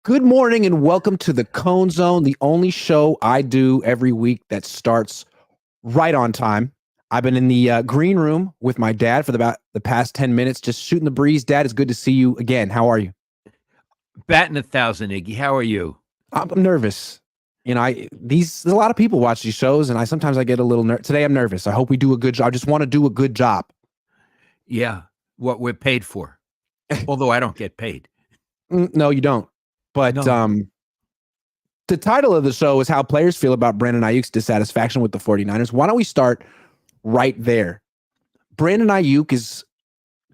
Good morning and welcome to the Cohn Zone, the only show I do every week that starts right on time. I've been in the green room with my dad for about the past 10 minutes, just shooting the breeze. Dad, it's good to see you again. How are you? Batting 1,000, Iggy. How are you? I'm nervous. There's a lot of people watch these shows, and sometimes I get a little nervous. Today I'm nervous. I hope we do a good job. I just want to do a good job. Yeah, what we're paid for. Although I don't get paid. No, you don't. But No. the title of the show is how players feel about Brandon Aiyuk's dissatisfaction with the 49ers. Why don't we start right there? Brandon Aiyuk is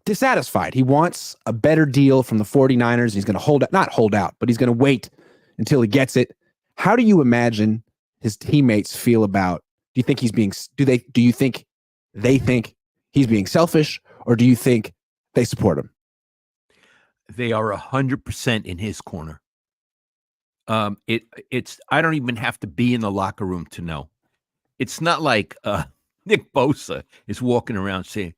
dissatisfied. He wants a better deal from the 49ers. He's going to not hold out, but he's going to wait until he gets it. How do you imagine his teammates feel about, do you think they think he's being selfish, or do you think they support him? They are 100% in his corner. It's I don't even have to be in the locker room to know. It's not like Nick Bosa is walking around saying,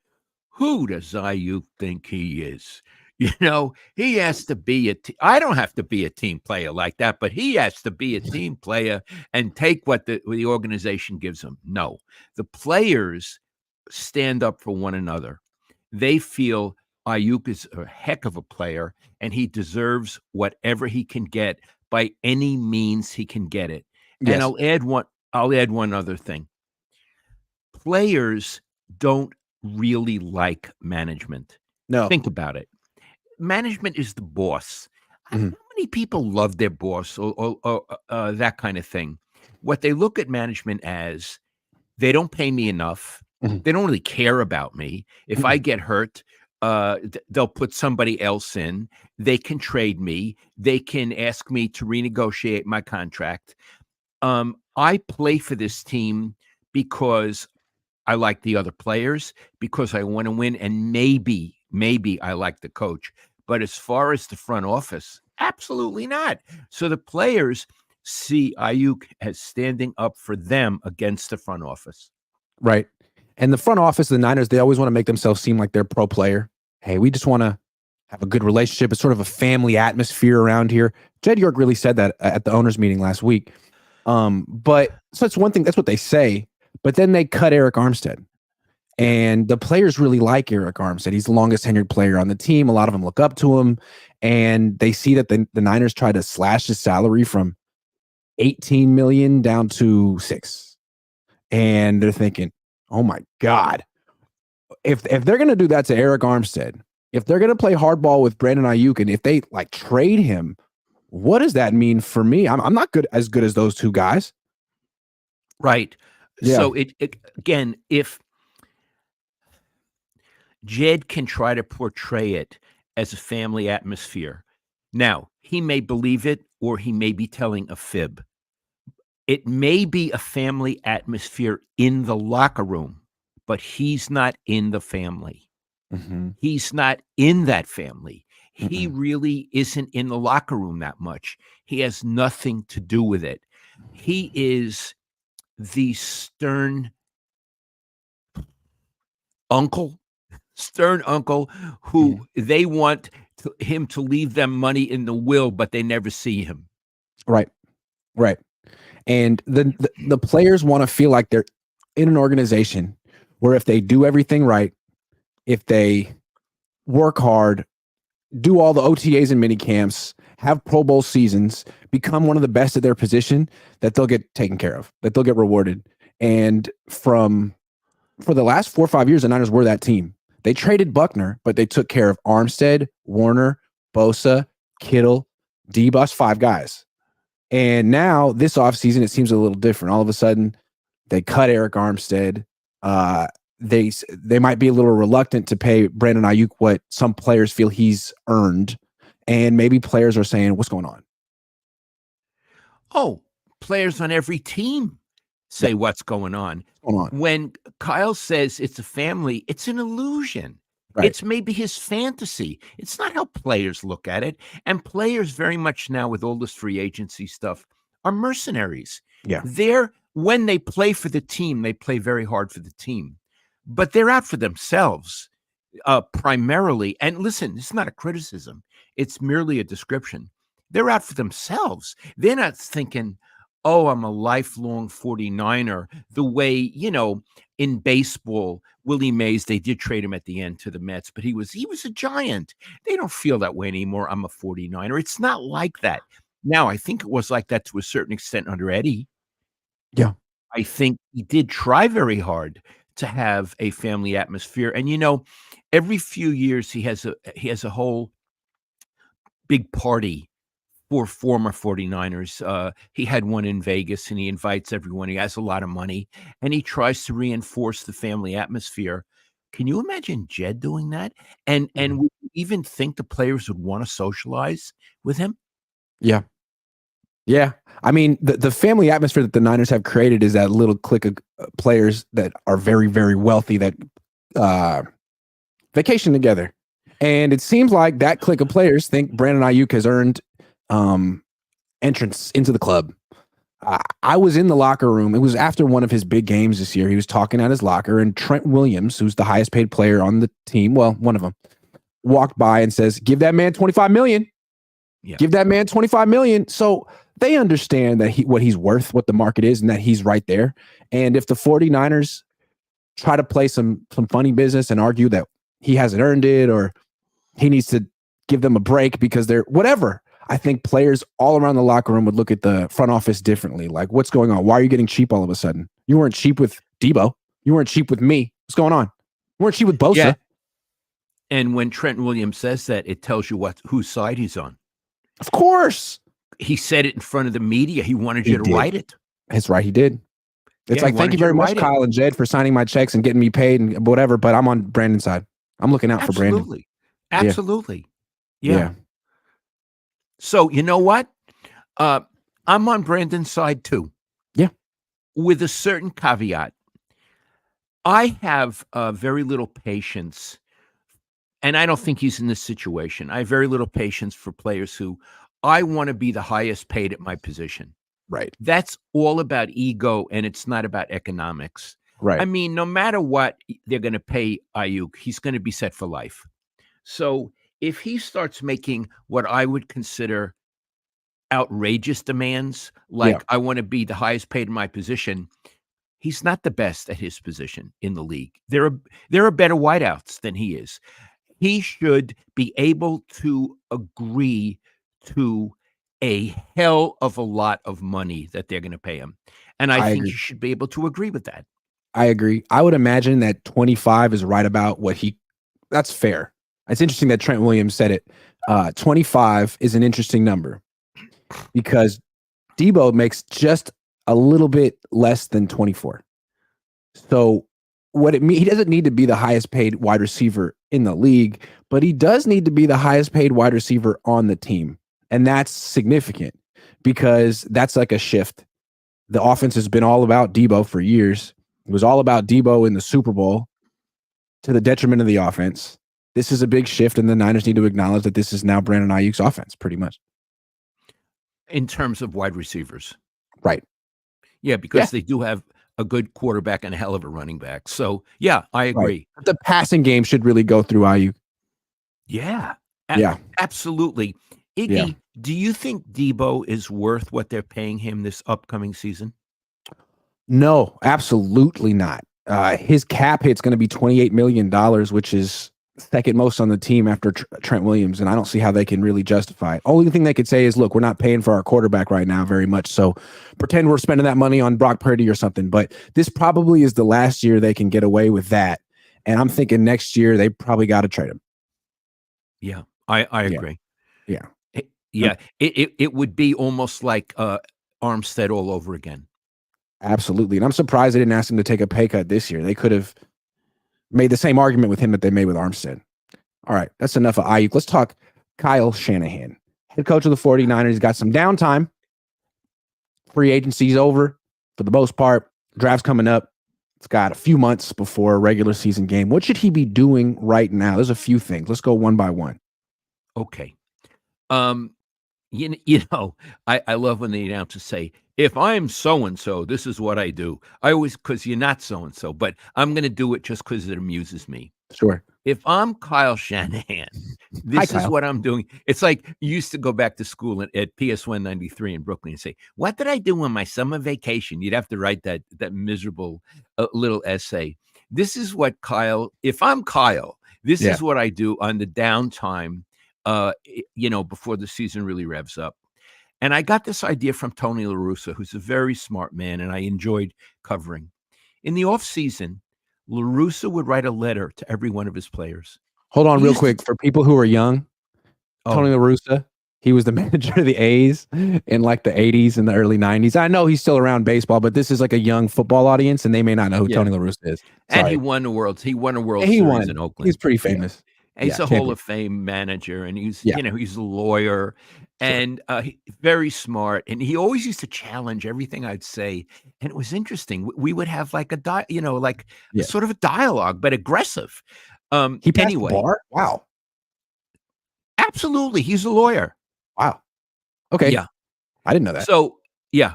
"Who does Aiyuk think he is?" He has to be I don't have to be a team player like that, but he has to be a team player and take what the organization gives him. No, the players stand up for one another. They feel Aiyuk is a heck of a player, and he deserves whatever he can get by any means he can get it. Yes. And I'll add one other thing. Players don't really like management. No. Think about it. Management is the boss. Mhm. How many people love their boss or that kind of thing? What they look at management as, they don't pay me enough. Mhm. They don't really care about me. If I get hurt, they'll put somebody else in. They can trade me. They can ask me to renegotiate my contract. I play for this team because I like the other players, because I want to win, and maybe I like the coach. But as far as the front office, absolutely not. So the players see Aiyuk as standing up for them against the front office. Right. And the front office of the Niners, they always want to make themselves seem like they're pro player. Hey, we just want to have a good relationship. It's sort of a family atmosphere around here. Jed York really said that at the owners meeting last week. But so that's one thing. That's what they say. But then they cut Eric Armstead. And the players really like Eric Armstead. He's the longest tenured player on the team. A lot of them look up to him. And they see that the Niners try to slash his salary from $18 million down to $6 million. And they're thinking, oh my God, if they're going to do that to Eric Armstead, if they're going to play hardball with Brandon Aiyuk, and if they like trade him, what does that mean for me? I'm not as good as those two guys. Right. Yeah. So again, if Jed can try to portray it as a family atmosphere, now he may believe it or he may be telling a fib. It may be a family atmosphere in the locker room, but he's not in the family. Mm-hmm. He's not in that family. He Mm-mm. really isn't in the locker room that much. He has nothing to do with it. He is the stern uncle who they want him to leave them money in the will, but they never see him. Right. And the players want to feel like they're in an organization where if they do everything right, if they work hard, do all the OTAs and mini camps, have Pro Bowl seasons, become one of the best at their position, that they'll get taken care of, that they'll get rewarded. And for the last 4 or 5 years, the Niners were that team. They traded Buckner, but they took care of Armstead, Warner, Bosa, Kittle, D-Bus, 5 guys. And now this offseason, it seems a little different. All of a sudden, they cut Eric Armstead. They might be a little reluctant to pay Brandon Aiyuk what some players feel he's earned. And maybe players are saying, what's going on? Oh, players on every team say what's going on. When Kyle says it's a family, it's an illusion. Right. It's maybe his fantasy. It's not how players look at it. And players very much now, with all this free agency stuff, are mercenaries. Yeah. When they play for the team, they play very hard for the team. But they're out for themselves primarily. And listen, it's not a criticism. It's merely a description. They're out for themselves. They're not thinking, oh, I'm a lifelong 49er. The way, in baseball, Willie Mays, they did trade him at the end to the Mets, but he was a giant. They don't feel that way anymore. I'm a 49er. It's not like that. Now, I think it was like that to a certain extent under Eddie. Yeah. I think he did try very hard to have a family atmosphere. And every few years he has a whole big party for former 49ers. He had one in Vegas and he invites everyone. He has a lot of money and he tries to reinforce the family atmosphere. Can you imagine Jed doing that? And would you even think the players would want to socialize with him? Yeah. Yeah. I mean, the family atmosphere that the Niners have created is that little clique of players that are very, very wealthy that vacation together. And it seems like that clique of players think Brandon Aiyuk has earned entrance into the club. I was in the locker room. It was after one of his big games this year. He was talking at his locker, and Trent Williams, who's the highest paid player on the team, well, one of them, walked by and says, "Give that man $25 million. Yeah. Give that man $25 million." So they understand that what he's worth, what the market is, and that he's right there. And if the 49ers try to play some funny business and argue that he hasn't earned it or he needs to give them a break because they're whatever, I think players all around the locker room would look at the front office differently. Like, what's going on? Why are you getting cheap all of a sudden? You weren't cheap with Debo. You weren't cheap with me. What's going on? You weren't cheap with Bosa. Yeah. And when Trent Williams says that, it tells you whose side he's on. Of course. He said it in front of the media. He wanted you to write it. That's right. He did. It's like, thank you very much, Kyle and Jed, for signing my checks and getting me paid and whatever, but I'm on Brandon's side. I'm looking out for Brandon. Absolutely. Yeah. So, you know what? I'm on Brandon's side too. Yeah. With a certain caveat. I have very little patience, and I don't think he's in this situation. I have very little patience for players who I want to be the highest paid at my position. Right. That's all about ego, and it's not about economics. Right. I mean, no matter what they're going to pay Aiyuk, he's going to be set for life. So if he starts making what I would consider outrageous demands, like I want to be the highest paid in my position, he's not the best at his position in the league. There are better wideouts than he is. He should be able to agree to a hell of a lot of money that they're going to pay him. And I think he should be able to agree with that. I agree. I would imagine that 25 is right about that's fair. It's interesting that Trent Williams said it. 25 is an interesting number because Debo makes just a little bit less than 24. So what it means, he doesn't need to be the highest paid wide receiver in the league, but he does need to be the highest paid wide receiver on the team. And that's significant because that's like a shift. The offense has been all about Debo for years. It was all about Debo in the Super Bowl to the detriment of the offense. This is a big shift, and the Niners need to acknowledge that this is now Brandon Aiyuk's offense, pretty much. In terms of wide receivers. Right. Yeah, because they do have a good quarterback and a hell of a running back. So, yeah, I agree. Right. The passing game should really go through Aiyuk. Yeah. Yeah. Absolutely. Iggy, do you think Debo is worth what they're paying him this upcoming season? No, absolutely not. His cap hit's going to be $28 million, which is second most on the team after Trent Williams, and I don't see how they can really justify it. Only thing they could say is, look, we're not paying for our quarterback right now very much, so pretend we're spending that money on Brock Purdy or something. But this probably is the last year they can get away with that, and I'm thinking next year they probably got to trade him. Yeah, I agree. Yeah. Yeah, it would be almost like Armstead all over again. Absolutely. And I'm surprised they didn't ask him to take a pay cut this year. They could have made the same argument with him that they made with Armstead. All right, that's enough of Aiyuk. Let's talk Kyle Shanahan, head coach of the 49ers. He's got some downtime. Free agency's over for the most part. Draft's coming up. It's got a few months before a regular season game. What should he be doing right now? There's a few things. Let's go one by one. Okay. I love when the announcers say, if I'm so-and-so, this is what I do. I always, because you're not so-and-so, but I'm going to do it just because it amuses me. Sure. If I'm Kyle Shanahan, Hi, this is Kyle. what I'm doing. It's like you used to go back to school at PS 193 in Brooklyn and say, "What did I do on my summer vacation?" You'd have to write that miserable little essay. This is what Kyle. If I'm Kyle, this Yeah. is what I do on the downtime. Before the season really revs up. And I got this idea from Tony La Russa, who's a very smart man, and I enjoyed covering. In the off season, La Russa would write a letter to every one of his players. Hold on He real used to quick. For people who are young, Tony La Russa, he was the manager of the A's in like the 80s and the early 90s. I know he's still around baseball, but this is like a young football audience, and they may not know who Yeah. Tony La Russa is. And he Sorry. won a World He Series won. in Oakland. He's pretty famous. And he's Yeah, a Hall champion. of Fame manager, and he's Yeah. he's a lawyer, Sure. and very smart. And he always used to challenge everything I'd say, and it was interesting. We would have like Yeah. sort of a dialogue, but aggressive. He passed the Anyway, bar? Wow. absolutely, he's a lawyer. Wow. Okay. Yeah. I didn't know that. So yeah.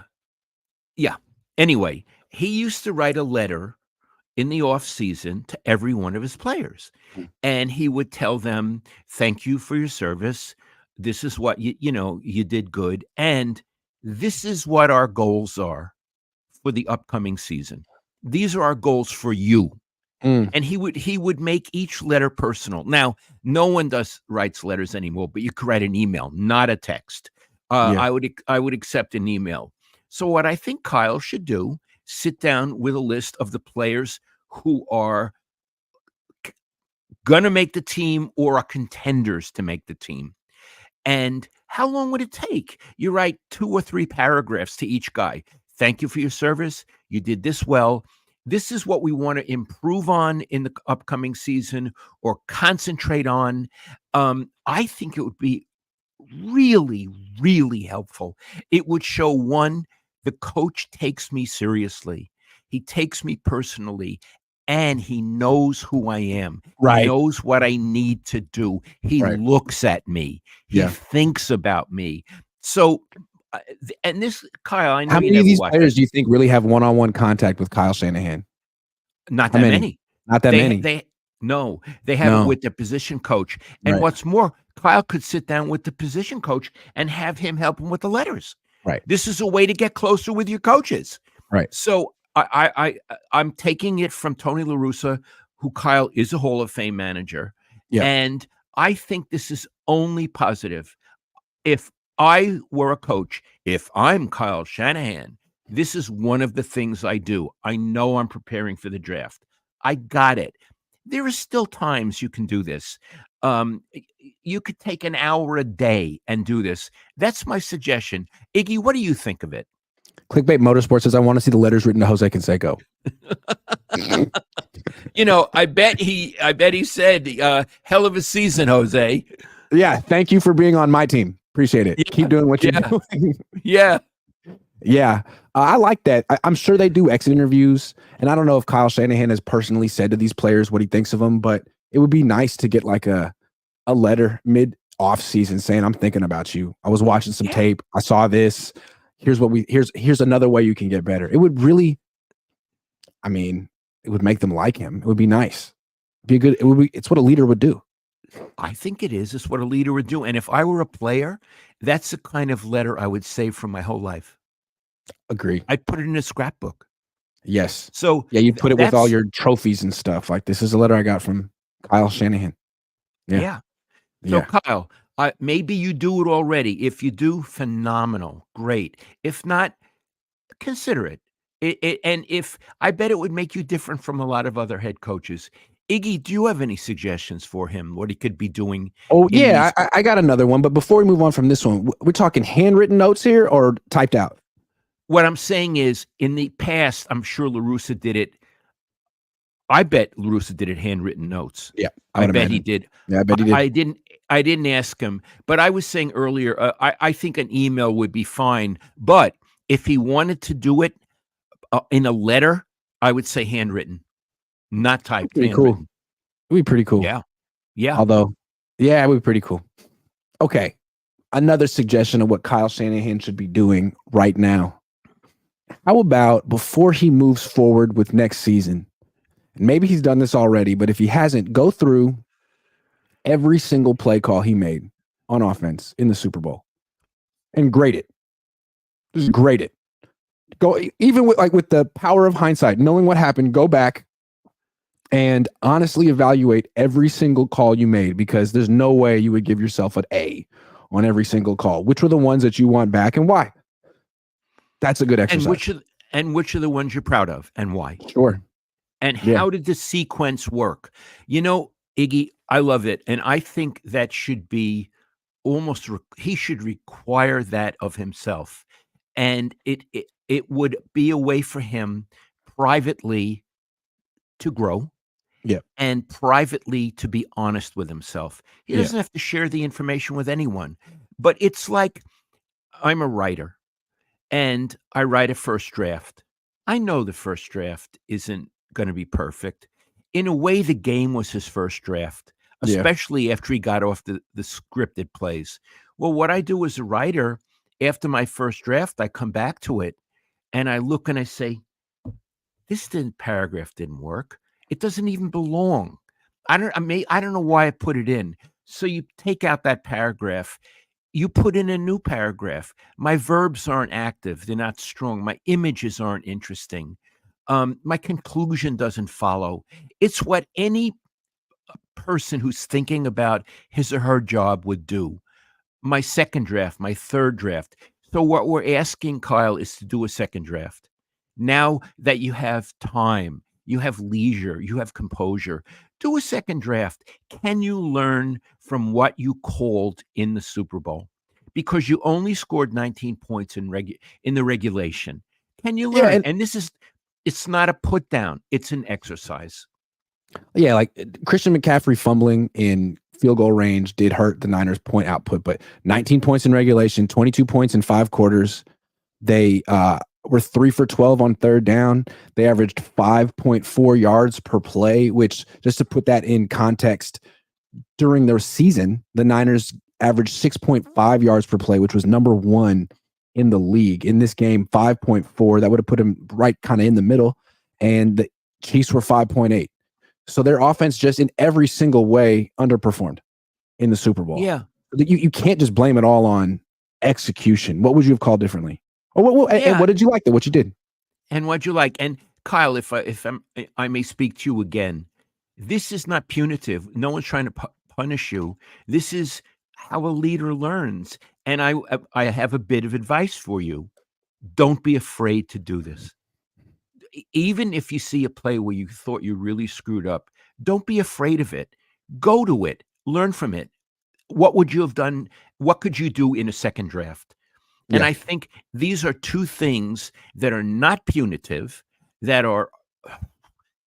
Anyway, he used to write a letter in the off season to every one of his players, and he would tell them, "Thank you for your service. This is what you did good, and this is what our goals are for the upcoming season. These are our goals for you." Mm. And he would make each letter personal. Now, no one writes letters anymore, but you could write an email, not a text. Yeah. I would accept an email. So what I think Kyle should do, sit down with a list of the players who are going to make the team or are contenders to make the team. And how long would it take? You write 2 or 3 paragraphs to each guy. Thank you for your service. You did this well. This is what we want to improve on in the upcoming season or concentrate on. I think it would be really, really helpful. It would show, one, the coach takes me seriously. He takes me personally, and he knows who I am. Right. He knows what I need to do. He looks at me. He thinks about me. So, and this, Kyle, I know how you many of never these watch players it. do you think really have one-on-one contact with Kyle Shanahan? Not How that many? many. Not that many. They have it with the position coach. And Right. what's more, Kyle could sit down with the position coach and have him help him with the letters. Right. This is a way to get closer with your coaches. Right. So I'm taking it from Tony La Russa, who Kyle is a Hall of Fame manager. Yeah. And I think this is only positive. If I were a coach, if I'm Kyle Shanahan, this is one of the things I do. I know I'm preparing for the draft. I got it. There are still times you can do this. You could take an hour a day and do this. That's my suggestion. Iggy, what do you think of it? Clickbait Motorsports says, I want to see the letters written to Jose Canseco. I bet he said, hell of a season, Jose. Yeah. Thank you for being on my team. Appreciate it. Yeah, Keep doing what you're doing. Yeah. Yeah. I like that. I'm sure they do exit interviews. And I don't know if Kyle Shanahan has personally said to these players what he thinks of them, but it would be nice to get like a letter mid off season saying, I'm thinking about you. I was watching some tape. I saw this. Here's another way you can get better. It would really, it would make them like him. It would be nice. It's what a leader would do. I think it is. It's what a leader would do. And if I were a player, that's the kind of letter I would save for my whole life. Agree. I'd put it in a scrapbook. Yes. So yeah, you put it with all your trophies and stuff. Like, this is a letter I got from Kyle Shanahan. Yeah. So Kyle, maybe you do it already. If you do, phenomenal, great. If not, consider it. And if I bet it would make you different from a lot of other head coaches. Iggy, do you have any suggestions for him? What he could be doing? Oh yeah, I got another one. But before we move on from this one, we're talking handwritten notes here or typed out? What I'm saying is, in the past, I'm sure La Russa did it. I bet La Russa did it handwritten notes. Yeah, I bet he did. Yeah, I bet he did. I didn't ask him, but I was saying earlier, I think an email would be fine. But if he wanted to do it in a letter, I would say handwritten, not typed. Pretty cool. It would be pretty cool. Yeah. Although, yeah, it would be pretty cool. Okay, another suggestion of what Kyle Shanahan should be doing right now. How about before he moves forward with next season, And maybe he's done this already, but if he hasn't, go through every single play call he made on offense in the Super Bowl and grade it. Just grade it. Go even with the power of hindsight, knowing what happened, go back and honestly evaluate every single call you made, because there's no way you would give yourself an A on every single call. Which were the ones that you want back and why? That's a good exercise. And which are the ones you're proud of and why? Sure. And how did the sequence work? You know, Iggy, I love it. And I think that should be almost, he should require that of himself. And it would be a way for him privately to grow. Yeah. And privately to be honest with himself. He doesn't have to share the information with anyone. But it's like, I'm a writer and I write a first draft. I know the first draft isn't going to be perfect. In a way, the game was his first draft, especially after he got off the scripted plays. Well, what I do as a writer, after my first draft, I come back to it and I look and I say, this paragraph didn't work. It doesn't even belong. I don't know why I put it in. So you take out that paragraph, you put in a new paragraph. My verbs aren't active. They're not strong. My images aren't interesting. My conclusion doesn't follow. It's what any person who's thinking about his or her job would do. My second draft, my third draft. So what we're asking Kyle is to do a second draft. Now that you have time, you have leisure, you have composure, do a second draft. Can you learn from what you called in the Super Bowl? Because you only scored 19 points in the regulation. Can you learn? And it's not a put down, it's an exercise. Yeah, like Christian McCaffrey fumbling in field goal range did hurt the Niners' point output, but 19 points in regulation, 22 points in 5 quarters. They were 3 for 12 on third down. They averaged 5.4 yards per play, which, just to put that in context, during their season, the Niners averaged 6.5 yards per play, which was number 1 in the league. In this game, 5.4. That would have put him right kind of in the middle. And the Chiefs were 5.8. So their offense just in every single way underperformed in the Super Bowl. Yeah. You can't just blame it all on execution. What would you have called differently? And what did you like that? What you did? And what'd you like? And Kyle, if I may speak to you again, this is not punitive. No one's trying to punish you. This is how a leader learns. And I have a bit of advice for you. Don't be afraid to do this. Even if you see a play where you thought you really screwed up, don't be afraid of it. Go to it. Learn from it. What would you have done? What could you do in a second draft? And I think these are two things that are not punitive, that are,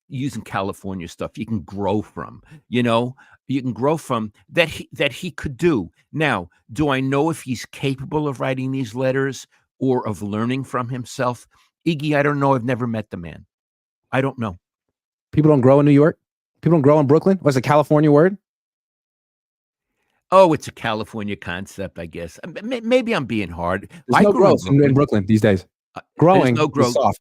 using California stuff, you can grow from, you can grow from that he could do. Now, do I know if he's capable of writing these letters or of learning from himself? Iggy, I don't know. I've never met the man. I don't know. People don't grow in New York? People don't grow in Brooklyn? What's a California word? Oh, it's a California concept, I guess. Maybe I'm being hard. There's no growth in Brooklyn these days. Growing no growth. is soft.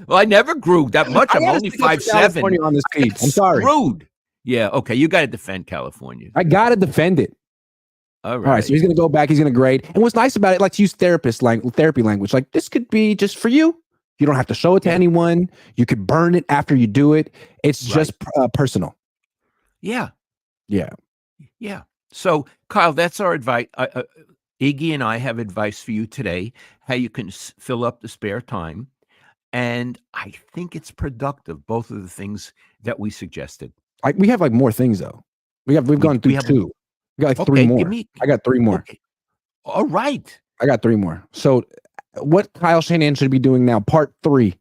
Well, I never grew that much. I'm only 5'7" on this feed. I'm sorry. Screwed. Yeah. Okay. You got to defend California. I got to defend it. All right. So he's going to go back. He's going to grade. And what's nice about it, like, to use therapy language, like, this could be just for you. You don't have to show it to anyone. You could burn it after you do it. It's just personal. Yeah. Yeah. Yeah. So, Kyle, that's our advice. Iggy and I have advice for you today, how you can fill up the spare time. And I think it's productive, both of the things that we suggested. We have more things, though. We've gone through 2. We got 3 more. I got 3 more. Okay. All right. I got 3 more. So what Kyle Shanahan should be doing now, part 3.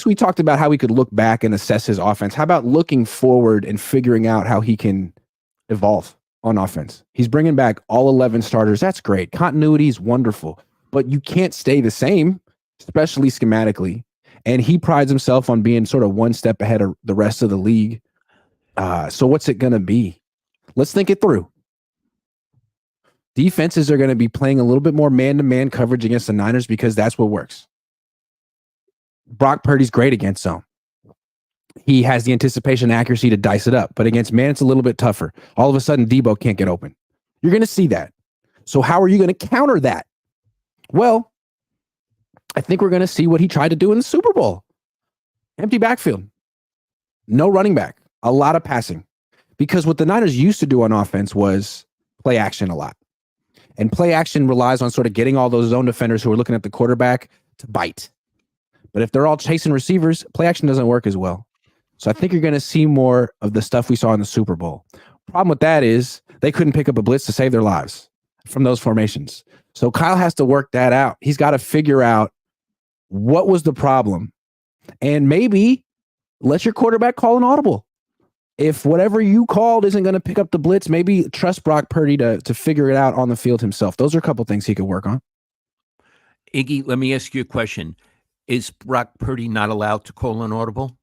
We talked about how we could look back and assess his offense. How about looking forward and figuring out how he can evolve on offense? He's bringing back all 11 starters. That's great. Continuity is wonderful. But you can't stay the same, especially schematically. And he prides himself on being sort of one step ahead of the rest of the league. So what's it going to be? Let's think it through. Defenses are going to be playing a little bit more man-to-man coverage against the Niners because that's what works. Brock Purdy's great against zone. He has the anticipation and accuracy to dice it up, but against man, it's a little bit tougher. All of a sudden, Debo can't get open. You're going to see that. So how are you going to counter that? Well, I think we're going to see what he tried to do in the Super Bowl. Empty backfield. No running back. A lot of passing. Because what the Niners used to do on offense was play action a lot. And play action relies on sort of getting all those zone defenders who are looking at the quarterback to bite. But if they're all chasing receivers, play action doesn't work as well. So I think you're going to see more of the stuff we saw in the Super Bowl. Problem with that is they couldn't pick up a blitz to save their lives from those formations. So Kyle has to work that out. He's got to figure out what was the problem and maybe let your quarterback call an audible. If whatever you called isn't going to pick up the blitz, maybe trust Brock Purdy to figure it out on the field himself. Those are a couple things he could work on. Iggy, let me ask you a question. Is Brock Purdy not allowed to call an audible?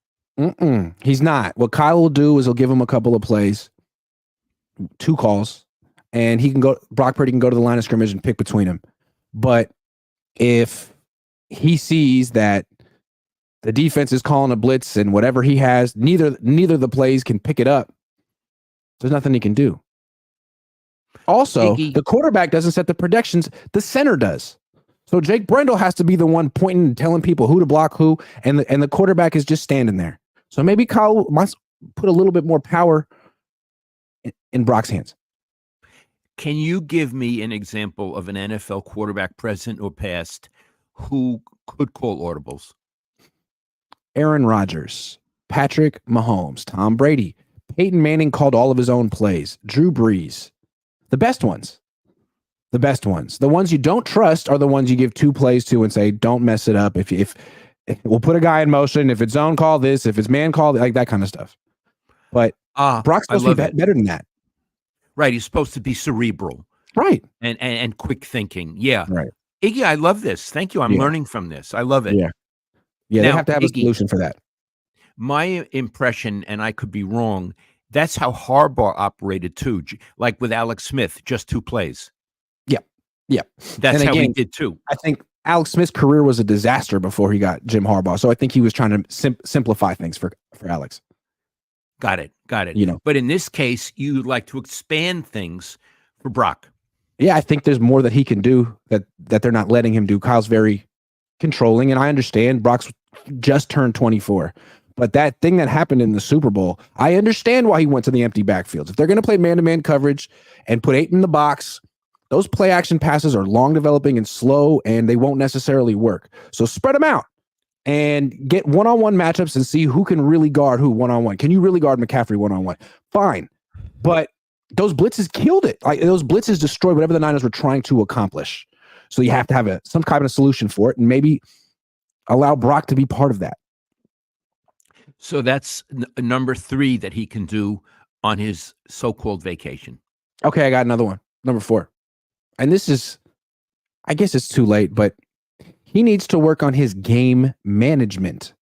He's not. What Kyle will do is he'll give him a couple of plays, 2 calls, and Brock Purdy can go to the line of scrimmage and pick between them. But if he sees that the defense is calling a blitz and whatever he has, neither of the plays can pick it up, there's nothing he can do. Also, the quarterback doesn't set the predictions. The center does. So Jake Brendel has to be the one pointing and telling people who to block who, and the quarterback is just standing there. So maybe Kyle must put a little bit more power in Brock's hands. Can you give me an example of an NFL quarterback, present or past, who could call audibles? Aaron Rodgers, Patrick Mahomes, Tom Brady, Peyton Manning called all of his own plays, Drew Brees. The best ones. The best ones. The ones you don't trust are the ones you give 2 plays to and say, don't mess it up. If we'll put a guy in motion, if it's zone, call this, if it's man, call like that kind of stuff. But Brock's supposed to be better than that. Right. He's supposed to be cerebral. Right. And quick thinking. Yeah. Right. Iggy, I love this. Thank you. I'm learning from this. I love it. Yeah. Yeah, now, they have to have Iggy, a solution for that. My impression, and I could be wrong, that's how Harbaugh operated too. Like with Alex Smith, just 2 plays. Yeah. That's how he did too. I think Alex Smith's career was a disaster before he got Jim Harbaugh. So I think he was trying to simplify things for Alex. Got it. But in this case, you'd like to expand things for Brock. Yeah, I think there's more that he can do that they're not letting him do. Kyle's very controlling, and I understand Brock's just turned 24. But that thing that happened in the Super Bowl, I understand why he went to the empty backfields. If they're going to play man-to-man coverage and put 8 in the box, those play action passes are long developing and slow, and they won't necessarily work. So spread them out and get one-on-one matchups and see who can really guard who one-on-one. Can you really guard McCaffrey one-on-one? Fine. But those blitzes killed it. Like those blitzes destroyed whatever the Niners were trying to accomplish. So you have to have some kind of solution for it and maybe allow Brock to be part of that. So that's number 3 that he can do on his so-called vacation. Okay, I got another one. Number 4. And this is, I guess it's too late, but he needs to work on his game management.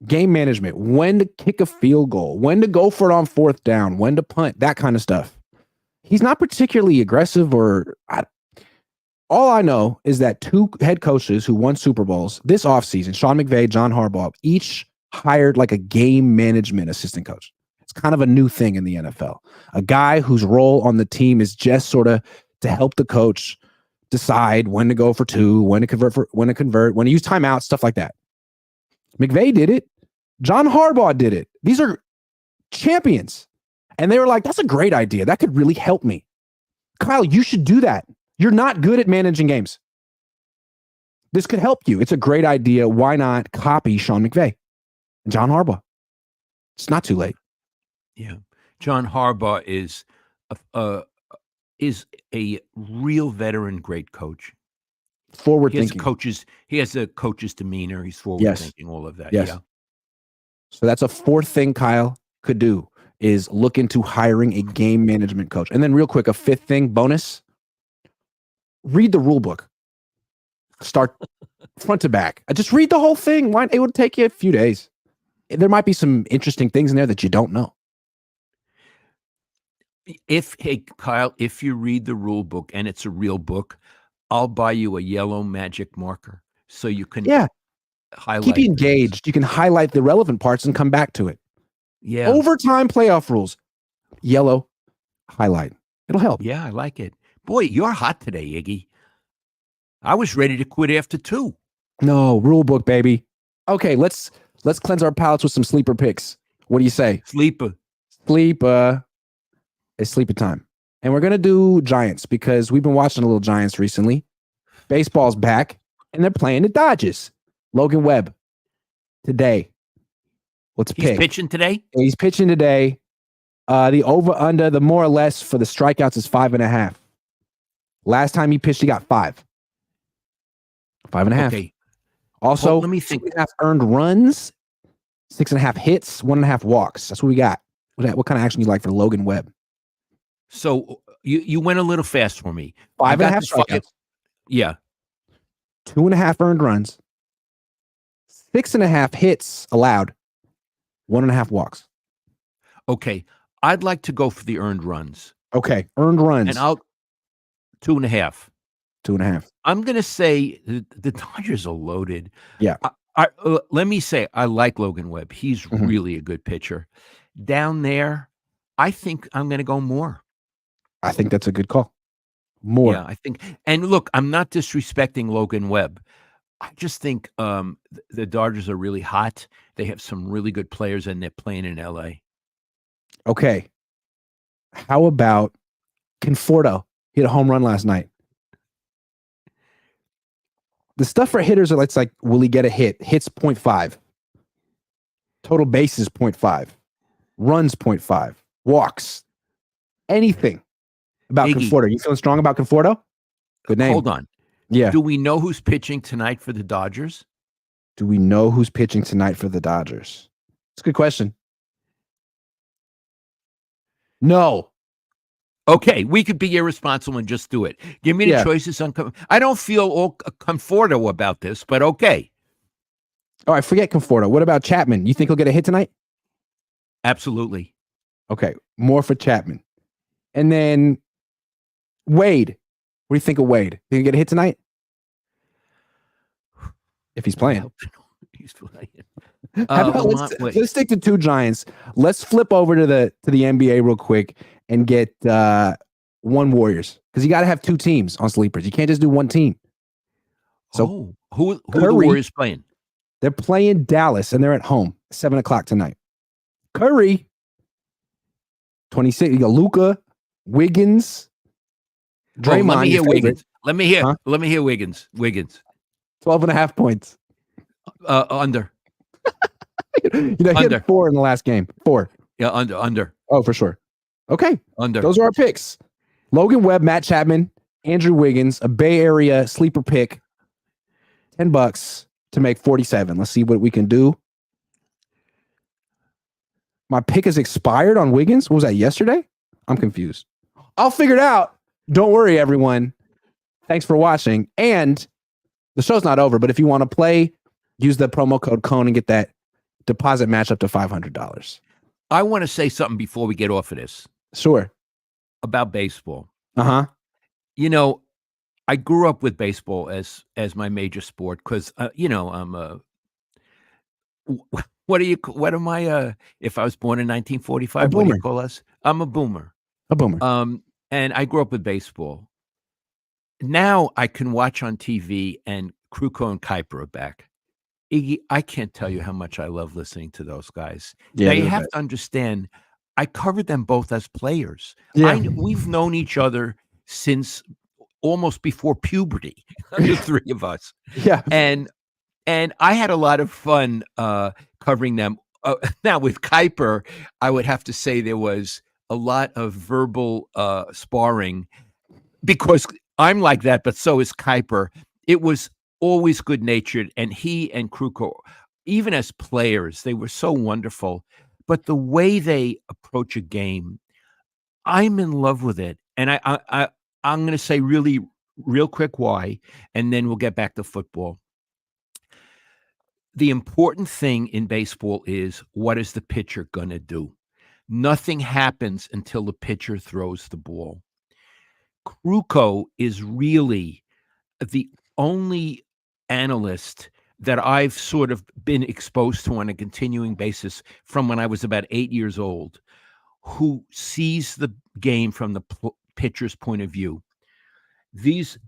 Game management. When to kick a field goal, when to go for it on 4th down, when to punt, that kind of stuff. He's not particularly aggressive all I know is that 2 head coaches who won Super Bowls this offseason, Sean McVay, John Harbaugh, each hired like a game management assistant coach. It's kind of a new thing in the NFL. A guy whose role on the team is just sort of to help the coach decide when to go for 2, when to convert, when to use timeouts, stuff like that. McVay did it. John Harbaugh did it. These are champions. And they were like, that's a great idea. That could really help me. Kyle, you should do that. You're not good at managing games. This could help you. It's a great idea. Why not copy Sean McVay and John Harbaugh? It's not too late. Yeah. John Harbaugh is a real veteran, great coach. Forward thinking. He has a coach's demeanor. He's forward thinking, all of that. Yes. Yeah. So that's a 4th thing Kyle could do is look into hiring a game management coach. And then real quick, a 5th thing, bonus, read the rule book. Start front to back. Just read the whole thing. It would take you a few days. There might be some interesting things in there that you don't know. Kyle, if you read the rule book and it's a real book, I'll buy you a yellow magic marker so you can highlight Keep you things. engaged. You can highlight the relevant parts and come back to it. Yeah. Overtime playoff rules. Yellow, highlight. It'll help. Yeah, I like it. Boy, you're hot today, Iggy. I was ready to quit after 2. No, rule book, baby. Okay, let's cleanse our palates with some sleeper picks. What do you say? Sleeper. It's sleeper time. And we're going to do Giants because we've been watching a little Giants recently. Baseball's back, and they're playing the Dodgers. Logan Webb, today. Let's pick. He's pitching today? He's pitching today. The over-under, the more or less for the strikeouts is 5.5. Last time he pitched, he got 5. 5.5. Okay. Also, let me think. 6.5 earned runs, 6.5 hits, 1.5 walks. That's what we got. What kind of action you like for Logan Webb? So you went a little fast for me. 5.5 strikeouts. Yeah. 2.5 earned runs, 6.5 hits allowed, 1.5 walks. Okay. I'd like to go for the earned runs. Okay. Earned runs. And I'll 2.5. 2.5. I'm going to say the Dodgers are loaded. Yeah. Let me say, I like Logan Webb. He's really a good pitcher. Down there, I think I'm going to go more. I think that's a good call. More. Yeah, I think. And look, I'm not disrespecting Logan Webb. I just think the Dodgers are really hot. They have some really good players, and they're playing in L.A. Okay. How about Conforto? He hit a home run last night. The stuff for hitters are it's like, will he get a hit? Hits 0.5. Total bases 0.5. Runs 0.5. Walks. Anything about Iggy. Conforto. You feeling strong about Conforto? Good name. Hold on. Yeah. Do we know who's pitching tonight for the Dodgers? Do we know who's pitching tonight for the Dodgers? It's a good question. No. Okay, we could be irresponsible and just do it. Give me the choices on. I don't feel all comfortable about this, but okay. All right, forget Conforto. What about Chapman? You think he'll get a hit tonight? Absolutely. Okay, more for Chapman. And then Wade. What do you think of Wade? Think he'll get a hit tonight? If he's playing. He's playing. How about let's stick to 2 Giants. Let's flip over to the NBA real quick and get 1 Warriors, because you got to have 2 teams on sleepers. You can't just do 1 team. So who are the Warriors playing? They're playing Dallas, and they're at home 7:00 tonight. Curry, 26. You got Luka, Wiggins, Draymond. Let me hear Wiggins. Let me hear Wiggins. 12.5 points. Under. He hit 4 in the last game. 4. Yeah, under. Oh, for sure. Okay. Under. Those are our picks. Logan Webb, Matt Chapman, Andrew Wiggins, a Bay Area sleeper pick. $10 to make 47. Let's see what we can do. My pick is expired on Wiggins. What was that, yesterday? I'm confused. I'll figure it out. Don't worry, everyone. Thanks for watching. And the show's not over, but if you want to play, use the promo code Cohn and get that deposit match up to $500. I want to say something before we get off of this. Sure. About baseball. Uh-huh. You know, I grew up with baseball as my major sport because, I'm a what am I? If I was born in 1945, what do you call us? I'm a boomer. A boomer. And I grew up with baseball. Now I can watch on TV, and Kruko and Kuiper are back. Iggy, I can't tell you how much I love listening to those guys. Yeah, now you have to understand, I covered them both as players. Yeah. We've known each other since almost before puberty, the 3 of us. Yeah. And I had a lot of fun covering them. Now with Kuiper, I would have to say there was a lot of verbal sparring, because I'm like that, but so is Kuiper. It was always good-natured, and he and Kruko, even as players, they were so wonderful. But the way they approach a game, I'm in love with it. And I'm going to say really real quick why, and then we'll get back to football. The important thing in baseball is, what is the pitcher going to do? Nothing happens until the pitcher throws the ball. Kruko is really the only analyst that I've sort of been exposed to on a continuing basis from when I was about 8 years old, who sees the game from the pitcher's point of view.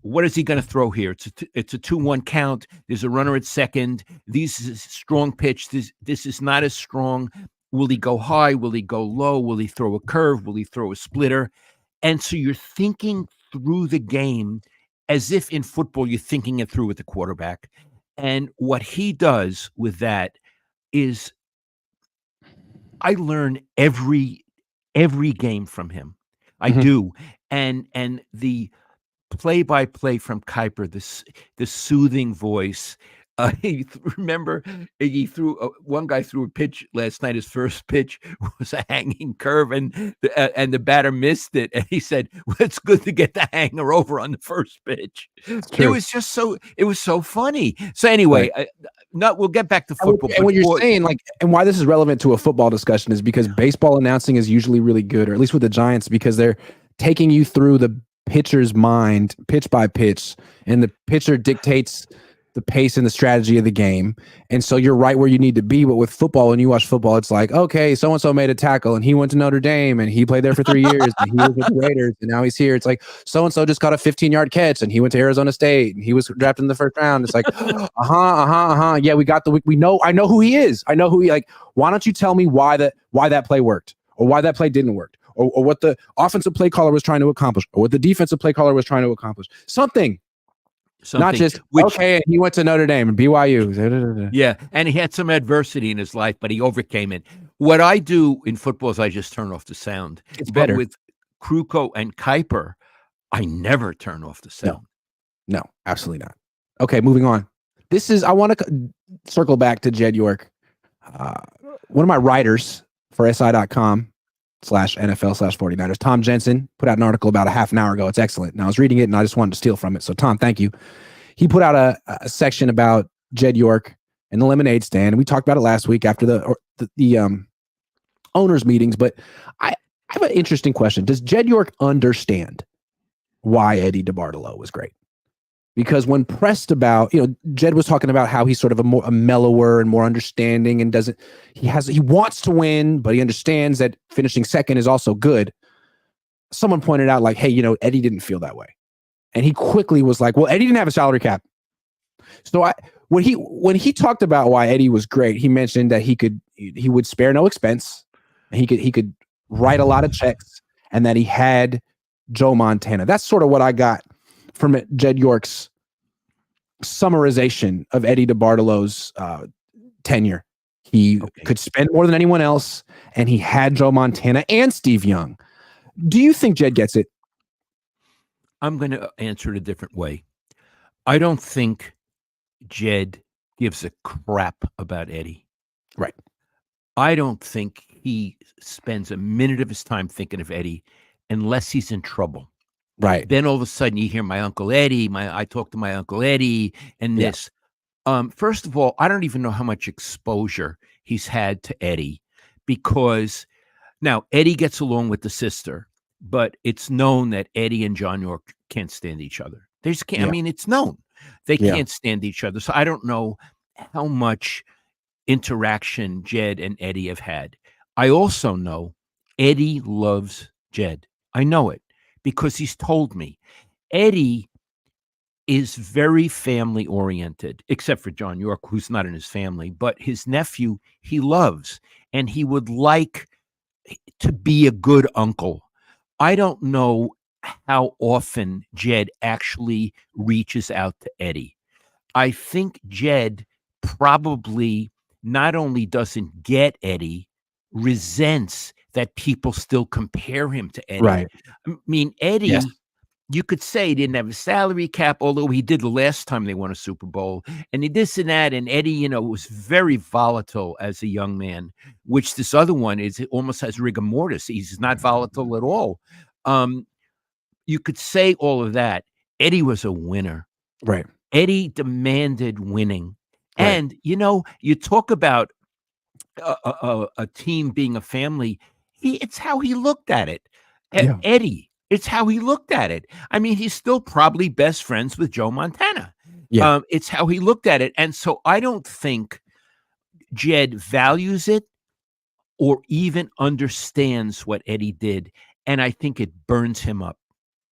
What is he going to throw here? It's a 2-1 count. There's a runner at second. This is a strong pitch. This is not as strong. Will he go high? Will he go low? Will he throw a curve? Will he throw a splitter? And so you're thinking through the game as if in football you're thinking it through with the quarterback. And what he does with that is I learn every game from him. I do. And the play-by-play from Kuiper, the soothing voice. Remember, one guy threw a pitch last night. His first pitch was a hanging curve, and the batter missed it. And he said, "Well, it's good to get the hanger over on the first pitch." It was just so funny. So anyway, we'll get back to football. And what you're saying, and why this is relevant to a football discussion is because baseball announcing is usually really good, or at least with the Giants, because they're taking you through the pitcher's mind pitch by pitch, and the pitcher dictates the pace and the strategy of the game. And so you're right where you need to be. But with football, when you watch football, it's like, okay, so-and-so made a tackle and he went to Notre Dame and he played there for 3 years and he was with the Raiders and now he's here. It's like, so-and-so just got a 15-yard catch and he went to Arizona State and he was drafted in the first round. It's like, yeah, I know who he is. I know who why don't you tell me why that play worked, or why that play didn't work, or what the offensive play caller was trying to accomplish, or what the defensive play caller was trying to accomplish. Something. Not just, okay, he went to Notre Dame and BYU. Yeah, and he had some adversity in his life, but he overcame it. What I do in football is I just turn off the sound. It's better. But with Krukow and Kuiper, I never turn off the sound. No, absolutely not. Okay, moving on. I want to circle back to Jed York. One of my writers for SI.com/NFL/49ers, Tom Jensen, put out an article about a half an hour ago. It's excellent. And I was reading it and I just wanted to steal from it. So Tom, thank you. He put out a section about Jed York and the lemonade stand. And we talked about it last week after the owners meetings. But I have an interesting question. Does Jed York understand why Eddie DeBartolo was great? Because when pressed about, Jed was talking about how he's sort of a mellower and more understanding, and he wants to win, but he understands that finishing second is also good. Someone pointed out hey, Eddie didn't feel that way. And he quickly was like, well, Eddie didn't have a salary cap. So when he talked about why Eddie was great, he mentioned that he would spare no expense, and he could write a lot of checks, and that he had Joe Montana. That's sort of what I got from Jed York's summarization of Eddie DeBartolo's tenure. He could spend more than anyone else, and he had Joe Montana and Steve Young. Do you think Jed gets it? I'm going to answer it a different way. I don't think Jed gives a crap about Eddie. Right. I don't think he spends a minute of his time thinking of Eddie unless he's in trouble. Right. Then all of a sudden you hear my Uncle Eddie, I talked to my Uncle Eddie and this. First of all, I don't even know how much exposure he's had to Eddie, because now Eddie gets along with the sister, but it's known that Eddie and John York can't stand each other. They just can't. I mean, it's known they can't stand each other. So I don't know how much interaction Jed and Eddie have had. I also know Eddie loves Jed. I know it, because he's told me. Eddie is very family oriented, except for John York, who's not in his family, but his nephew he loves, and he would like to be a good uncle. I don't know how often Jed actually reaches out to Eddie. I think Jed probably not only doesn't get Eddie, resents that people still compare him to Eddie. Right. I mean, Eddie, you could say he didn't have a salary cap, although he did the last time they won a Super Bowl, and he this and that. And Eddie, was very volatile as a young man, which this other one almost has rigor mortis. He's not volatile at all. You could say all of that. Eddie was a winner. Right. Eddie demanded winning. Right. And, you talk about a team being a family. It's how he looked at it. Eddie, it's how he looked at it. I mean, he's still probably best friends with Joe Montana. Yeah. It's how he looked at it. And so I don't think Jed values it or even understands what Eddie did. And I think it burns him up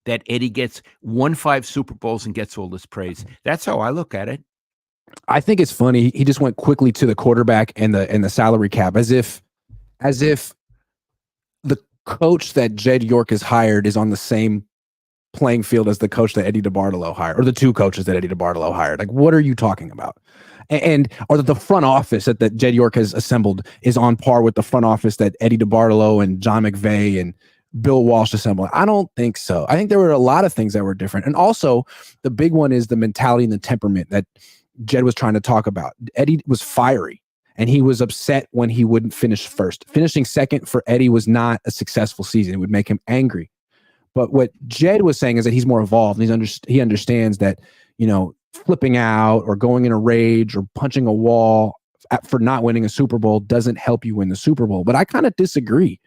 that Eddie won 5 Super Bowls and gets all this praise. That's how I look at it. I think it's funny. He just went quickly to the quarterback and the salary cap as if the coach that Jed York has hired is on the same playing field as the coach that Eddie DeBartolo hired, or the two coaches that Eddie DeBartolo hired. Like, what are you talking about? Or that the front office that Jed York has assembled is on par with the front office that Eddie DeBartolo and John McVay and Bill Walsh assembled. I don't think so. I think there were a lot of things that were different. And also, the big one is the mentality and the temperament that Jed was trying to talk about. Eddie was fiery, and he was upset when he wouldn't finish first. Finishing second for Eddie was not a successful season. It would make him angry. But what Jed was saying is that he's more evolved. And he understands that, flipping out or going in a rage or punching a wall for not winning a Super Bowl doesn't help you win the Super Bowl. But I kind of disagree.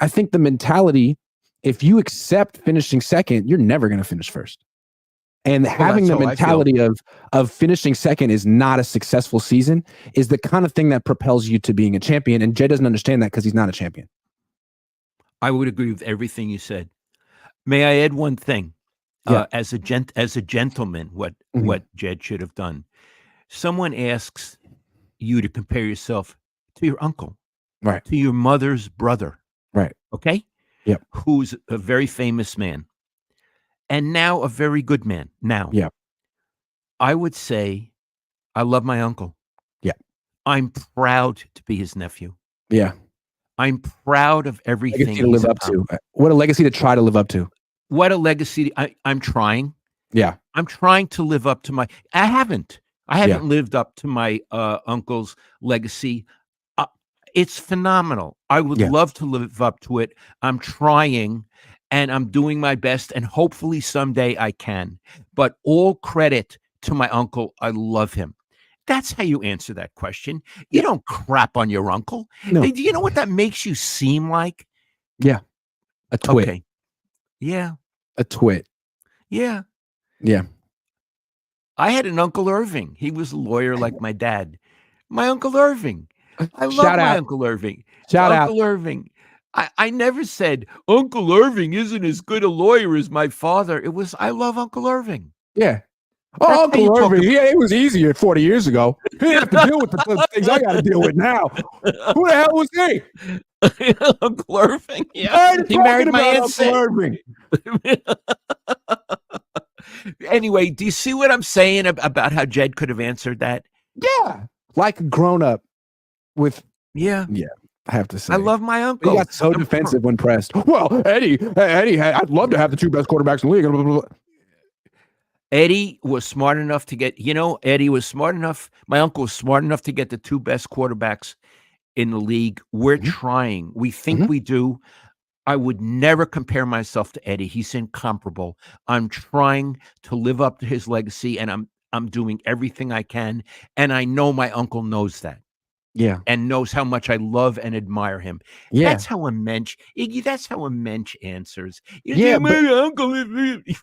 I think the mentality, if you accept finishing second, you're never going to finish first. And having the mentality of finishing second is not a successful season is the kind of thing that propels you to being a champion. And Jed doesn't understand that because he's not a champion. I would agree with everything you said. May I add one thing? Yeah. As a gentleman, what Jed should have done. Someone asks you to compare yourself to your uncle, right? To your mother's brother, right? Okay, yep. Who's a very famous man, and now a very good man. Now, yeah, I would say, I love my uncle. Yeah, I'm proud to be his nephew. Yeah, I'm proud of everything legacy to live up to. What a legacy to try to live up to. What a legacy. I'm trying. Yeah. I'm trying to live up to I haven't lived up to my uncle's legacy. It's phenomenal. I would love to live up to it. I'm trying and I'm doing my best, and hopefully someday I can. But all credit to my uncle. I love him. That's how you answer that question. You don't crap on your uncle. No. Do you know what that makes you seem like? Yeah. A twit. Okay. Yeah. A twit. Yeah. Yeah. I had an Uncle Irving. He was a lawyer like my dad. My Uncle Irving. I love my Uncle Irving. Shout out. Uncle Irving. I never said Uncle Irving isn't as good a lawyer as my father. It was, I love Uncle Irving. Yeah. Oh, Uncle Irving. Yeah, it was easier 40 years ago. He didn't have to deal with the things I got to deal with now. Who the hell was he? Uncle Irving. Yeah. He married my Aunt Uncle Irving. Anyway, do you see what I'm saying about how Jed could have answered that? Yeah. Like a grown up with. Yeah. Yeah. I have to say. I love my uncle. He got so defensive when pressed. Well, Eddie, I'd love to have the two best quarterbacks in the league. Blah, blah, blah. Eddie was smart enough to get, Eddie was smart enough. My uncle was smart enough to get the two best quarterbacks in the league. We're trying. We think we do. I would never compare myself to Eddie. He's incomparable. I'm trying to live up to his legacy, and I'm doing everything I can. And I know my uncle knows that. Yeah. And knows how much I love and admire him. Yeah. That's how a mensch, Iggy, that's how a mensch answers. Yeah, my uncle,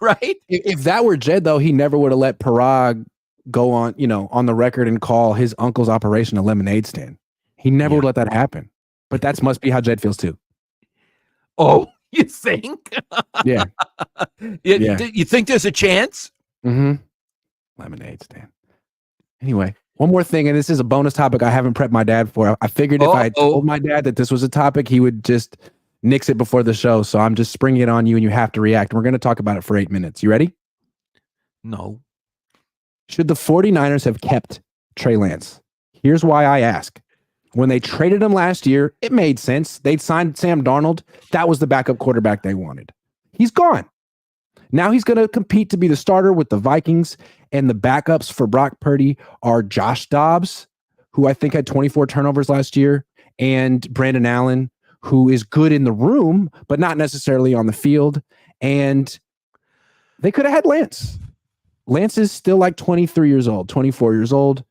right? If that were Jed, though, he never would have let Parag go on, on the record and call his uncle's operation a lemonade stand. He never would let that happen. But that must be how Jed feels too. Oh, you think? Yeah. You think there's a chance? Mm-hmm. Lemonade stand. Anyway, one more thing, and this is a bonus topic I haven't prepped my dad for. I figured if I told my dad that this was a topic, he would just nix it before the show. So I'm just springing it on you, and you have to react. We're going to talk about it for 8 minutes. You ready? No. Should the 49ers have kept Trey Lance? Here's why I ask. When they traded him last year, it made sense. They'd signed Sam Darnold. That was the backup quarterback they wanted. He's gone. Now he's going to compete to be the starter with the Vikings, and the backups for Brock Purdy are Josh Dobbs, who I think had 24 turnovers last year, and Brandon Allen, who is good in the room, but not necessarily on the field. And they could have had Lance. Lance is still like 23 years old, 24 years old.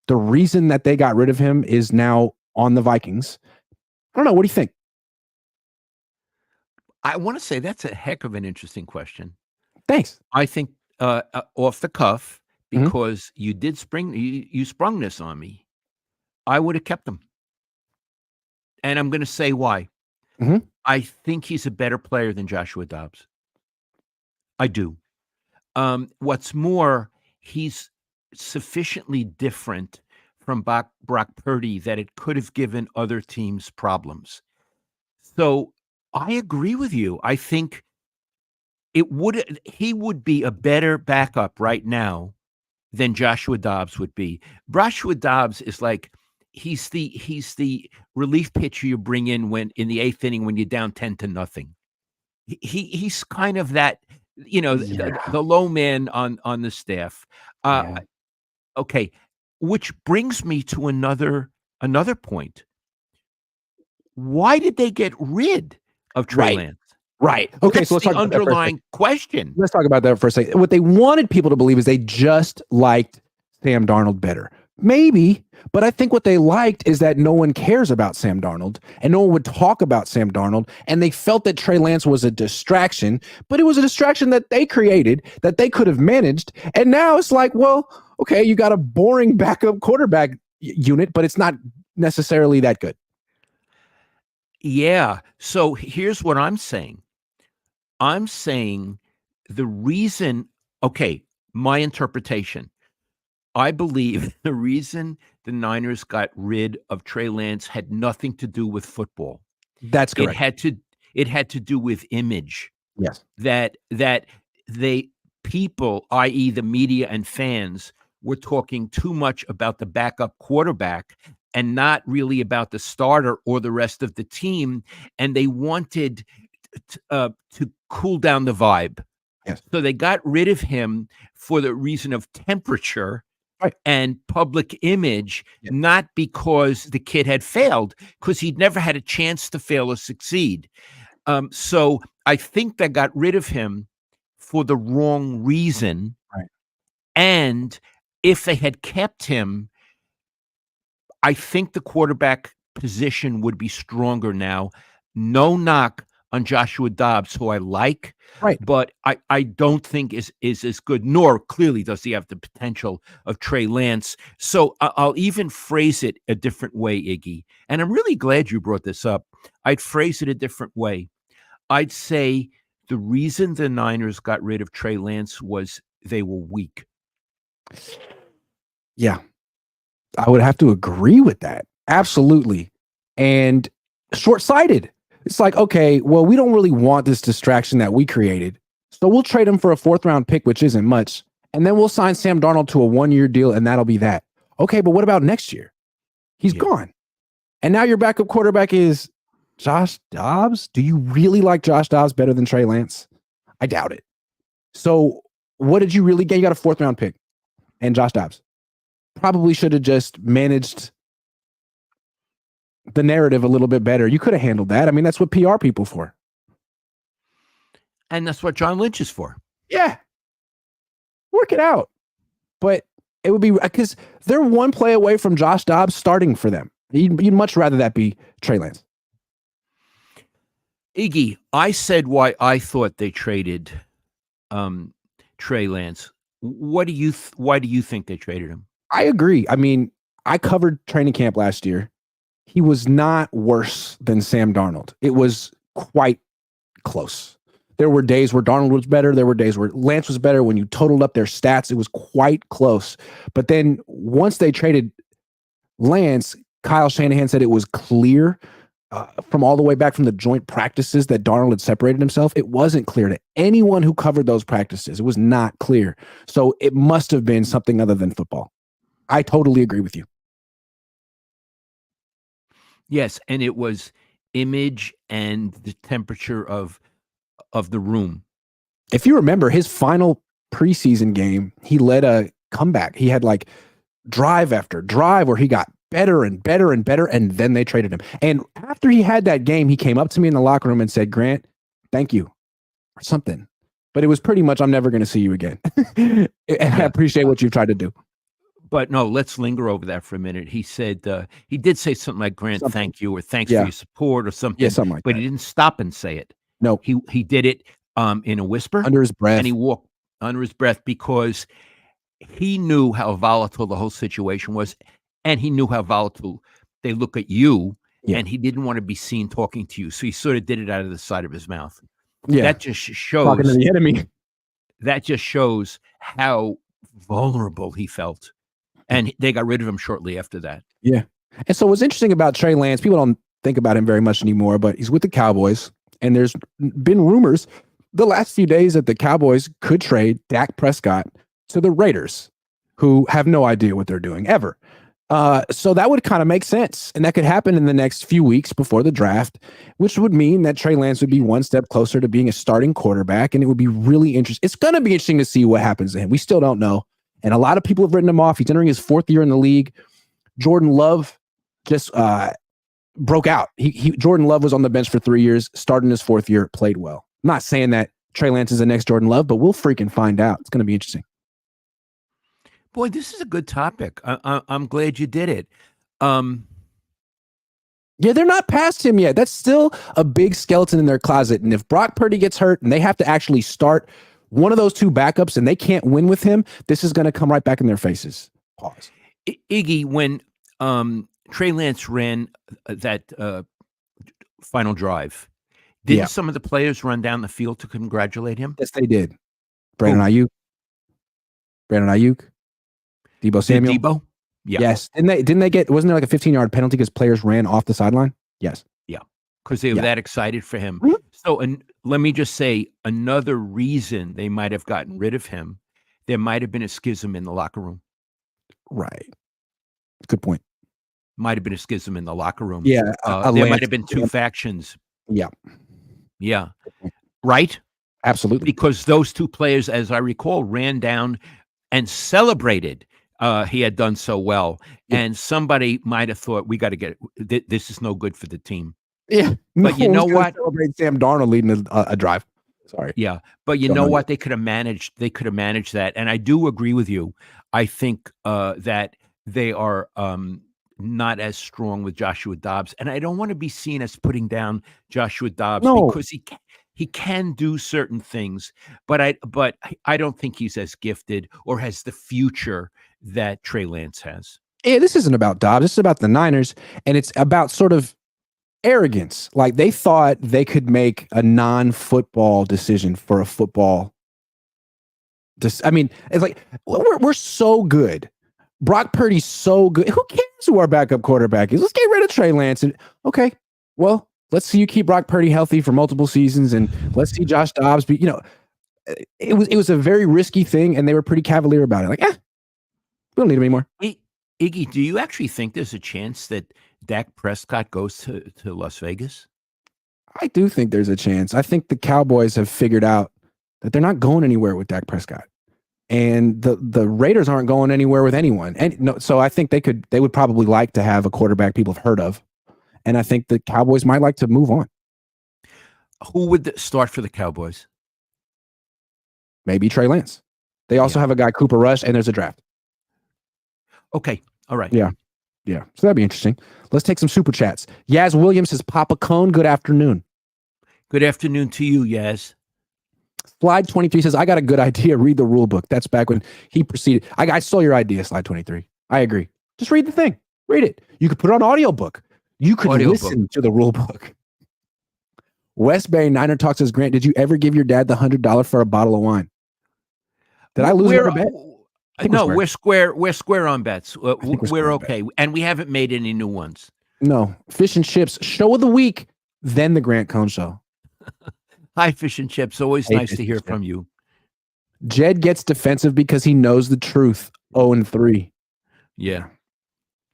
The reason that they got rid of him is now on the Vikings. I don't know. What do you think? I want to say that's a heck of an interesting question. Thanks. I think off the cuff, Mhm. because you did you sprung this on me, I would have kept him. And I'm going to say why. Mhm. I think he's a better player than Joshua Dobbs. I do. What's more, he's sufficiently different from Brock Purdy that it could have given other teams problems. So I agree with you. I think he would be a better backup right now than Joshua Dobbs would be. Joshua Dobbs is like he's the relief pitcher you bring in when in the 8th inning when you're down 10-0. He's kind of that, Yeah. the low man on the staff. Yeah. Okay, which brings me to another point. Why did they get rid of Trey Right. Lance? Right. Okay, That's so let's the talk about that for a second. underlying question. Let's talk about that for a second. What they wanted people to believe is they just liked Sam Darnold better. Maybe, but I think what they liked is that no one cares about Sam Darnold and no one would talk about Sam Darnold. And they felt that Trey Lance was a distraction, but it was a distraction that they created, that they could have managed. And now it's like, well, okay, you got a boring backup quarterback unit, but it's not necessarily that good. Yeah. So here's what I'm saying. I'm saying the reason, okay, my interpretation, I believe the reason the Niners got rid of Trey Lance had nothing to do with football. That's It correct. had to do with image. Yes. That they people, i.e. the media and fans, were talking too much about the backup quarterback and not really about the starter or the rest of the team, and they wanted to cool down the vibe. Yes. So they got rid of him for the reason of temperature, Right. and public image, Yeah. not because the kid had failed, because he'd never had a chance to fail or succeed. So I think they got rid of him for the wrong reason. Right. And if they had kept him, I think the quarterback position would be stronger now. No knock on Joshua Dobbs, who I like, Right. but I don't think is as good, nor clearly does he have the potential of Trey Lance. So I'll even phrase it a different way, Iggy. And I'm really glad you brought this up. I'd phrase it a different way. I'd say the reason the Niners got rid of Trey Lance was they were weak. Yeah. I would have to agree with that. Absolutely. And short-sighted. It's like, okay, well, we don't really want this distraction that we created. So we'll trade him for a 4th-round pick, which isn't much. And then we'll sign Sam Darnold to a 1-year deal, and that'll be that. Okay, but what about next year? He's gone. And now your backup quarterback is Josh Dobbs. Do you really like Josh Dobbs better than Trey Lance? I doubt it. So what did you really get? You got a 4th-round pick and Josh Dobbs. Probably should have just managed the narrative a little bit better. You could have handled that. I mean, that's what PR people for. And that's what John Lynch is for. Yeah. Work it out. But it would be because they're one play away from Josh Dobbs starting for them. You'd much rather that be Trey Lance. Iggy, I said why I thought they traded Trey Lance. Why do you think they traded him? I agree. I mean, I covered training camp last year. He was not worse than Sam Darnold. It was quite close. There were days where Darnold was better. There were days where Lance was better. When you totaled up their stats, it was quite close. But then once they traded Lance, Kyle Shanahan said it was clear from all the way back from the joint practices that Darnold had separated himself. It wasn't clear to anyone who covered those practices. It was not clear. So it must have been something other than football. I totally agree with you. Yes, and it was image and the temperature of the room. If you remember his final preseason game, he led a comeback. He had like drive after drive where he got better and better and better, and then they traded him. And after he had that game, he came up to me in the locker room and said, "Grant, thank you," or something. But it was pretty much, "I'm never going to see you again." And I appreciate what you've tried to do. But no, let's linger over that for a minute. He said, he did say something like, "Grant, thank you," or "Thanks for your support," or something. Yeah, something like but that. He didn't stop and say it. No. He did it in a whisper. Under his breath. And he walked under his breath, because he knew how volatile the whole situation was, and he knew how volatile they look at you, and he didn't want to be seen talking to you, so he sort of did it out of the side of his mouth. Yeah, that just talking to shows the enemy. that just shows how vulnerable he felt, and they got rid of him shortly after that. Yeah, and so what's interesting about Trey Lance, people don't think about him very much anymore, but he's with the Cowboys, and there's been rumors the last few days that the Cowboys could trade Dak Prescott to the Raiders, who have no idea what they're doing ever. So that would kind of make sense. And that could happen in the next few weeks before the draft, which would mean that Trey Lance would be one step closer to being a starting quarterback. And it would be really interesting. It's going to be interesting to see what happens to him. We still don't know. And a lot of people have written him off. He's entering his 4th year in the league. Jordan Love just broke out. Jordan Love was on the bench for 3 years, started in his 4th year, played well. I'm not saying that Trey Lance is the next Jordan Love, but we'll freaking find out. It's going to be interesting. Boy, this is a good topic. I'm glad you did it. Yeah, they're not past him yet. That's still a big skeleton in their closet. And if Brock Purdy gets hurt and they have to actually start one of those 2 backups and they can't win with him, this is going to come right back in their faces. Pause. Iggy, when Trey Lance ran that final drive, didn't some of the players run down the field to congratulate him? Yes, they did. Brandon Aiyuk. Deebo Samuel. Deebo? Yeah. Yes. Didn't they get, wasn't there like a 15-yard penalty because players ran off the sideline? Yes. Yeah. Because they were that excited for him. Mm-hmm. So, and let me just say, another reason they might have gotten rid of him, there might have been a schism in the locker room. Right. Good point. Might have been a schism in the locker room. Yeah. There might have been 2 factions. Yeah. Yeah. Right? Absolutely. Because those 2 players, as I recall, ran down and celebrated he had done so well. Yeah. And somebody might have thought, we got to get this is no good for the team. Yeah. But you know what? Celebrate Sam Darnold leading a drive. Sorry. Yeah. But you know what? They could have managed that. And I do agree with you. I think that they are not as strong with Joshua Dobbs. And I don't want to be seen as putting down Joshua Dobbs because he can do certain things, but I don't think he's as gifted or has the future that Trey Lance has. Yeah, this isn't about Dobbs. This is about the Niners, and it's about sort of arrogance. Like they thought they could make a non-football decision for a football. I mean, it's like we're so good. Brock Purdy's so good. Who cares who our backup quarterback is? Let's get rid of Trey Lance. And okay, well, let's see you keep Brock Purdy healthy for multiple seasons, and let's see Josh Dobbs be. It was a very risky thing, and they were pretty cavalier about it. Like, we don't need him anymore. Iggy, do you actually think there's a chance that Dak Prescott goes to Las Vegas? I do think there's a chance. I think the Cowboys have figured out that they're not going anywhere with Dak Prescott, and the Raiders aren't going anywhere with anyone. And no, so I think they would probably like to have a quarterback people have heard of. And I think the Cowboys might like to move on. Who would start for the Cowboys? Maybe Trey Lance. They also have a guy, Cooper Rush, and there's a draft. Okay. All right. Yeah. Yeah. So that'd be interesting. Let's take some super chats. Yaz Williams says, Papa Cohn, good afternoon. Good afternoon to you, Yaz. Slide 23 says, I got a good idea. Read the rule book. That's back when he proceeded. I stole your idea, Slide 23. I agree. Just read the thing. Read it. You could put it on audiobook. You could listen to the rule book. West Bay Niner Talk says, Grant, did you ever give your dad the $100 for a bottle of wine? Did I lose a bet? No, we're square. We're square on bets. We're okay. And we haven't made any new ones. No. Fish and Chips, show of the week, then the Grant Cohn Show. Hi, Fish and Chips. Always nice to hear from you. Jed gets defensive because he knows the truth. 0-3. Yeah.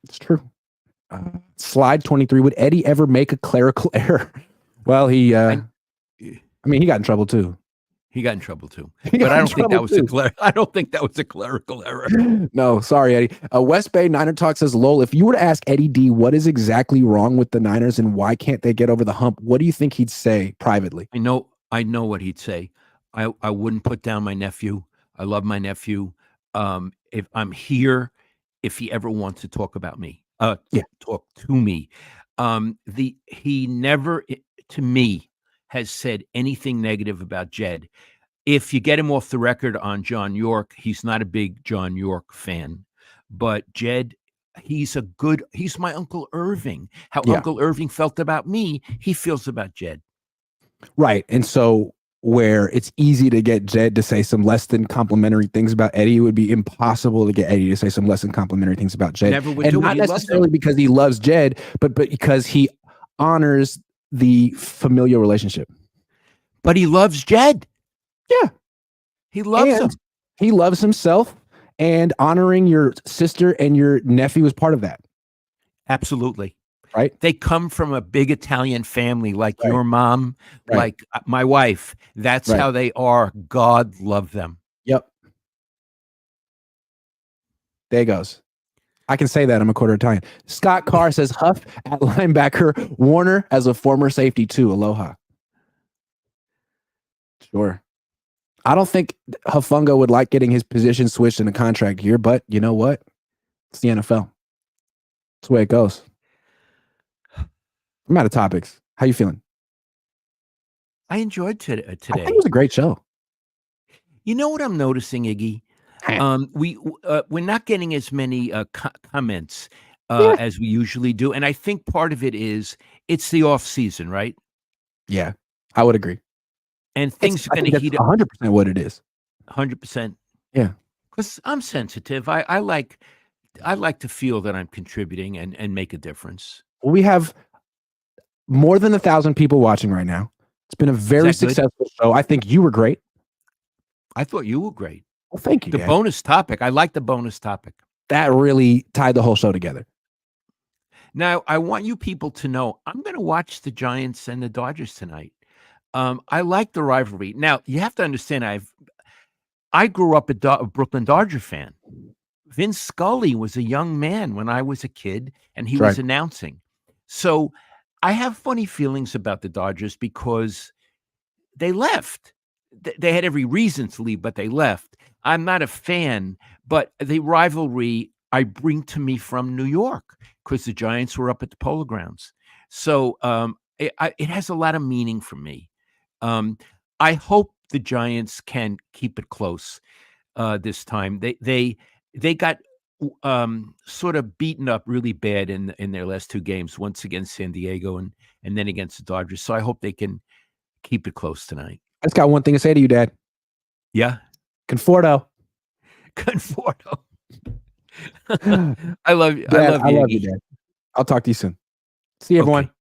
It's true. Slide 23. Would Eddie ever make a clerical error? Well, he got in trouble too. He got in trouble too. But I don't think that was a clerical error. No, sorry, Eddie. West Bay Niner Talk says, Lowell, if you were to ask Eddie D what is exactly wrong with the Niners and why can't they get over the hump, what do you think he'd say privately? I know what he'd say. I wouldn't put down my nephew. I love my nephew. If I'm here, if he ever wants to talk about me, talk to me. He never, to me, has said anything negative about Jed. if you get him off the record on John York, he's not a big John York fan. But Jed, he's my Uncle Irving. How Yeah. Uncle Irving felt about me, he feels about Jed. Right. And so where it's easy to get Jed to say some less than complimentary things about Eddie, it would be impossible to get Eddie to say some less than complimentary things about Jed. Never would and do it. not He loves necessarily him. because he loves Jed, but because he honors the familial relationship. But he loves Jed. Yeah. He loves him. He loves himself, and honoring your sister and your nephew is part of that. Absolutely. Right. They come from a big Italian family, like Right. your mom, Right. like my wife. That's Right. how they are. God love them. Yep. There goes. I can say that I'm a quarter Italian. Scott Carr says Huff at linebacker, Warner as a former safety too. Aloha. Sure. I don't think Hufanga would like getting his position switched in a contract here, but you know what? It's the NFL. That's the way it goes. I'm out of topics. How you feeling? I enjoyed today. I think it was a great show. You know what I'm noticing, Iggy? We're not getting as many comments as we usually do, and I think part of it is it's the off season, right? Yeah, I would agree. And things are going to heat up. 100% what it is. 100%. Yeah, because I'm sensitive. I like to feel that I'm contributing and make a difference. We have more than 1,000 people watching right now. It's been a very successful show. I think you were great. I thought you were great. Well, thank you. The bonus topic. I like the bonus topic. That really tied the whole show together. Now, I want you people to know I'm going to watch the Giants and the Dodgers tonight. I like the rivalry. Now, you have to understand, I grew up a Brooklyn Dodger fan. Vince Scully was a young man when I was a kid, and he was announcing. So I have funny feelings about the Dodgers because they left. They had every reason to leave, but they left. I'm not a fan, but the rivalry I bring to me from New York because the Giants were up at the Polo Grounds. So it has a lot of meaning for me. I hope the Giants can keep it close this time. They got sort of beaten up really bad in their last two games, once against San Diego and then against the Dodgers. So I hope they can keep it close tonight. I just got one thing to say to you, Dad. Yeah. Conforto. I love you. Dad, I love you, Dad. I'll talk to you soon. See you, everyone. Okay.